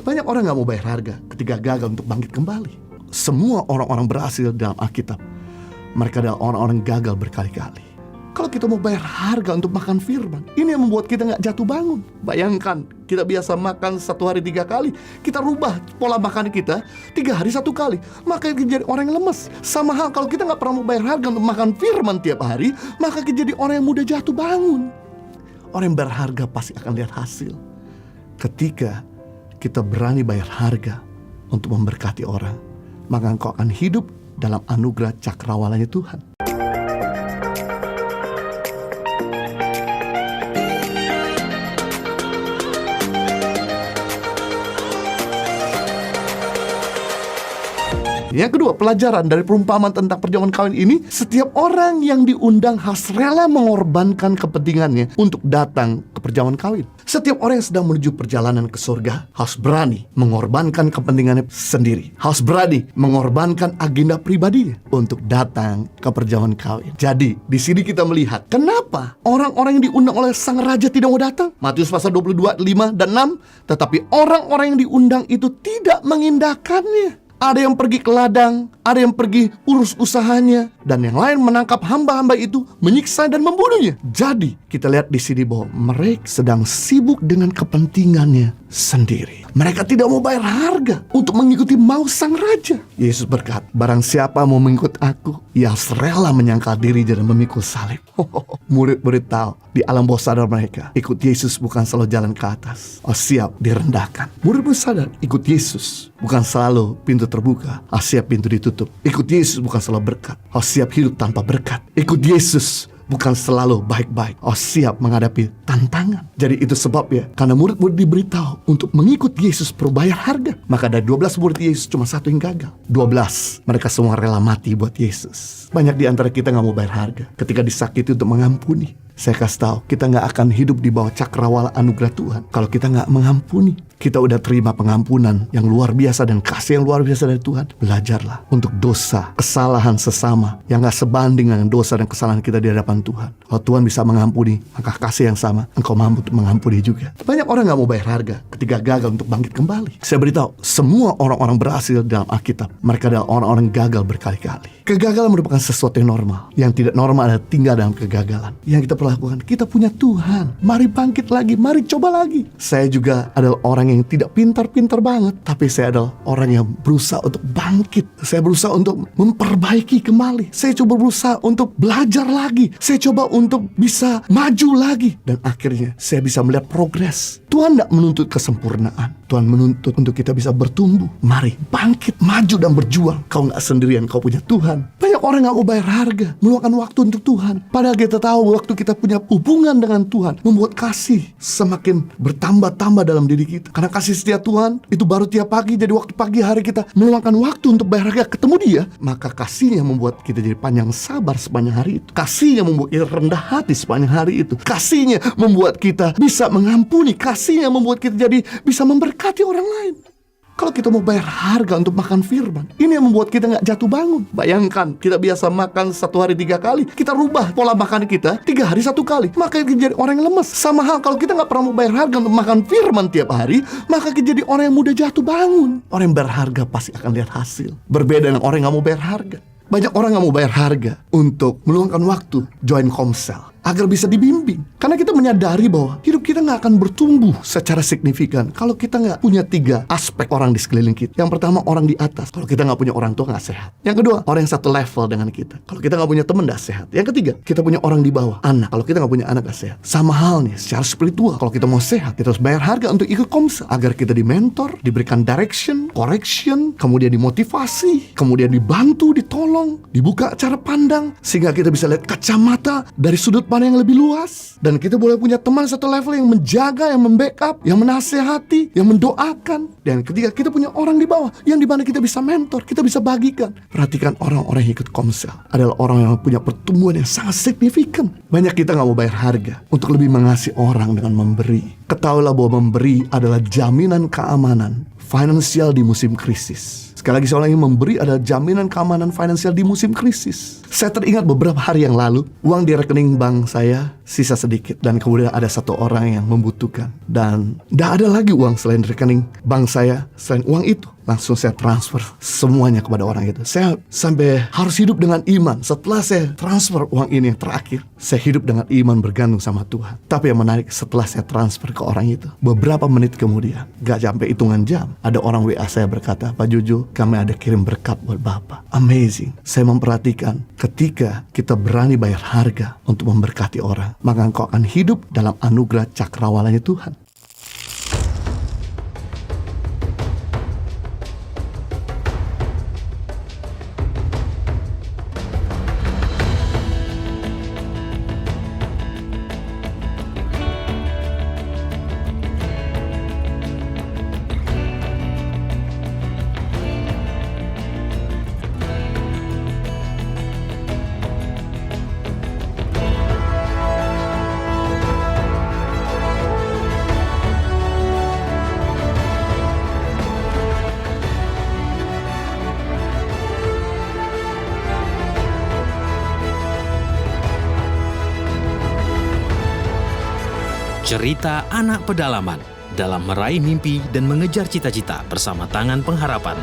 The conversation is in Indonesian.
Banyak orang gak mau bayar harga ketika gagal untuk bangkit kembali. Semua orang-orang berhasil dalam Alkitab, mereka adalah orang-orang gagal berkali-kali. Kalau kita mau bayar harga untuk makan firman, ini yang membuat kita gak jatuh bangun. Bayangkan, kita biasa makan 1 hari 3 kali, kita rubah pola makan kita 3 hari 1 kali, maka kita jadi orang yang lemes. Sama hal kalau kita gak pernah mau bayar harga untuk makan firman tiap hari, maka kita jadi orang yang mudah jatuh bangun. Orang yang berharga pasti akan lihat hasil ketika kita berani bayar harga untuk memberkati orang, maka engkau akan hidup dalam anugerah cakrawalanya Tuhan. Yang kedua, pelajaran dari perumpamaan tentang perjamuan kawin ini, setiap orang yang diundang harus rela mengorbankan kepentingannya untuk datang ke perjamuan kawin. Setiap orang yang sedang menuju perjalanan ke surga harus berani mengorbankan kepentingannya sendiri, harus berani mengorbankan agenda pribadinya untuk datang ke perjamuan kawin. Jadi di sini kita melihat kenapa orang-orang yang diundang oleh sang raja tidak mau datang. Matius pasal 22, 5 dan 6. Tetapi orang-orang yang diundang itu tidak mengindahkannya. Ada yang pergi ke ladang, ada yang pergi urus usahanya, dan yang lain menangkap hamba-hamba itu, menyiksa dan membunuhnya. Jadi kita lihat di sini bahwa mereka sedang sibuk dengan kepentingannya sendiri. Mereka tidak mau bayar harga untuk mengikuti mau sang raja. Yesus berkata, barang siapa mau mengikut aku, ia harus rela menyangkal diri dan memikul salib. Murid-murid tahu di alam bawah sadar mereka, ikut Yesus bukan selalu jalan ke atas, siap direndahkan. Murid-murid sadar, ikut Yesus bukan selalu pintu terbuka, siap pintu ditutup. Ikut Yesus bukan selalu berkat, siap hidup tanpa berkat. Ikut Yesus bukan selalu baik-baik, siap menghadapi tantangan. Jadi itu sebabnya, karena murid-murid diberitahu untuk mengikut Yesus perlu bayar harga. Maka dari 12 murid Yesus cuma 1 yang gagal. 12 mereka semua rela mati buat Yesus. Banyak di antara kita gak mau bayar harga ketika disakiti untuk mengampuni. Saya kasih tahu, kita gak akan hidup di bawah cakrawala anugerah Tuhan kalau kita gak mengampuni. Kita udah terima pengampunan yang luar biasa dan kasih yang luar biasa dari Tuhan. Belajarlah untuk dosa, kesalahan sesama yang gak sebanding dengan dosa dan kesalahan kita di hadapan Tuhan. Kalau Tuhan bisa mengampuni, maka kasih yang sama engkau mampu untuk mengampuni juga. Banyak orang gak mau bayar harga ketika gagal untuk bangkit kembali. Saya beritahu, semua orang-orang berhasil dalam Alkitab, mereka adalah orang-orang gagal berkali-kali. Kegagalan merupakan sesuatu yang normal. Yang tidak normal adalah tinggal dalam kegagalan. Yang kita perlu lakukan, kita punya Tuhan. Mari bangkit lagi, mari coba lagi. Saya juga adalah orang yang tidak pintar-pintar banget, tapi saya adalah orang yang berusaha untuk bangkit. Saya berusaha untuk memperbaiki kembali. Saya coba berusaha untuk belajar lagi. Saya coba untuk bisa maju lagi. Dan akhirnya saya bisa melihat progres. Tuhan tidak menuntut kesempurnaan. Tuhan menuntut untuk kita bisa bertumbuh. Mari bangkit, maju dan berjuang. Kau gak sendirian, kau punya Tuhan. Banyak orang gak mau bayar harga, meluangkan waktu untuk Tuhan. Padahal kita tahu waktu kita punya hubungan dengan Tuhan, membuat kasih semakin bertambah-tambah dalam diri kita. Karena kasih setia Tuhan itu baru tiap pagi. Jadi waktu pagi hari kita meluangkan waktu untuk bayar harga ketemu Dia, maka kasihnya membuat kita jadi panjang sabar sepanjang hari itu. Kasihnya membuat kita rendah hati sepanjang hari itu. Kasihnya membuat kita bisa mengampuni. Kasihnya membuat kita jadi bisa memberkati orang lain. Kalau kita mau bayar harga untuk makan firman, ini yang membuat kita gak jatuh bangun. Bayangkan, kita biasa makan 1 hari 3 kali, kita rubah pola makan kita 3 hari 1 kali, maka kita jadi orang yang lemes. Sama hal kalau kita gak pernah mau bayar harga untuk makan firman tiap hari, maka kita jadi orang yang mudah jatuh bangun. Orang yang berharga pasti akan lihat hasil. Berbeda dengan orang yang gak mau bayar harga. Banyak orang gak mau bayar harga untuk meluangkan waktu join komsel agar bisa dibimbing. Karena kita menyadari bahwa hidup kita gak akan bertumbuh secara signifikan kalau kita gak punya 3 aspek orang di sekeliling kita. Yang pertama, orang di atas. Kalau kita gak punya orang tua, gak sehat. Yang kedua, orang yang satu level dengan kita. Kalau kita gak punya teman, gak sehat. Yang ketiga, kita punya orang di bawah, anak. Kalau kita gak punya anak, gak sehat. Sama halnya secara spiritual. Kalau kita mau sehat, kita harus bayar harga untuk ikut komsel agar kita dimentor, diberikan direction, correction, kemudian dimotivasi, kemudian dibantu, ditolong, dibuka cara pandang, sehingga kita bisa lihat kacamata dari sudut pandang yang lebih luas. Dan kita boleh punya teman satu level yang menjaga, yang membackup, yang menasehati, yang mendoakan. Dan ketika kita punya orang di bawah, yang dimana kita bisa mentor, kita bisa bagikan. Perhatikan orang-orang yang ikut komsel adalah orang yang punya pertumbuhan yang sangat signifikan. Banyak kita gak mau bayar harga untuk lebih mengasihi orang dengan memberi. Ketahuilah bahwa memberi adalah jaminan keamanan finansial di musim krisis. Sekali lagi saya ulangi, memberi adalah jaminan keamanan finansial di musim krisis. Saya teringat beberapa hari yang lalu, uang di rekening bank saya sisa sedikit. Dan kemudian ada satu orang yang membutuhkan. Dan tidak ada lagi uang selain rekening bank saya. Selain uang itu, langsung saya transfer semuanya kepada orang itu. Saya sampai harus hidup dengan iman. Setelah saya transfer uang ini yang terakhir, saya hidup dengan iman bergantung sama Tuhan. Tapi yang menarik, setelah saya transfer ke orang itu, beberapa menit kemudian, gak sampai hitungan jam, ada orang WA saya berkata, "Pak Jojo, kami ada kirim berkat buat Bapak." Amazing. Saya memperhatikan ketika kita berani bayar harga untuk memberkati orang, maka engkau akan hidup dalam anugerah cakrawalanya Tuhan. Cerita anak pedalaman dalam meraih mimpi dan mengejar cita-cita bersama Tangan Pengharapan.